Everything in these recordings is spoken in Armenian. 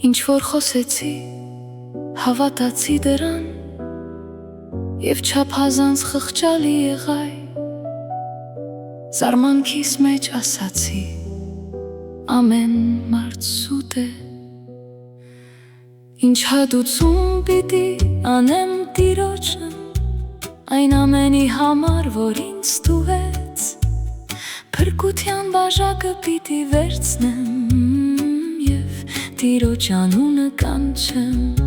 Ինչ որ խոսեցի, հավատացի դրան, և չափազանց խղճալի եղայ, զարմանքիս մեջ ասացի, ամեն մարդ սուտ է, ինչ հատուցում պիտի անեմ Տիրոջն, այն ամենի համար, որ ինձ տուեց, փրկության բաժակը պիտի վերցնեմ և Տիրոջ անունը կանչեմ,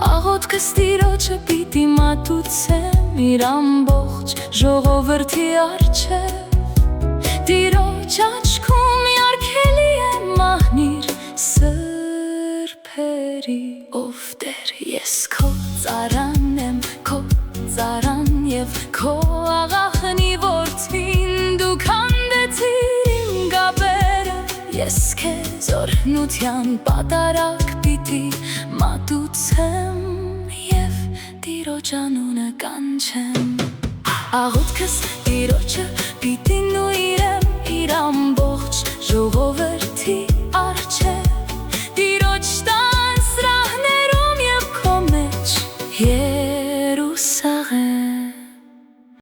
աղոթքս Տիրոջը պիտի մատուցեմ իր ամբողջ ժողովրդի առջև, Տիրոջ աչքում արգելի է մահնիր սրբերի, ով Տեր, ես քո ծառան եմ, քո ծառան և քո աղախնի որդին, դու քանդեցիր իմ գաբերը, ես քեզ օրհնության պատարագ պիտի մատուցեմ և Տիրոջ անունը կանչեմ, աղոթքս Տիրոջը պիտի նույրեմ իր ամբողջ ժողովրդի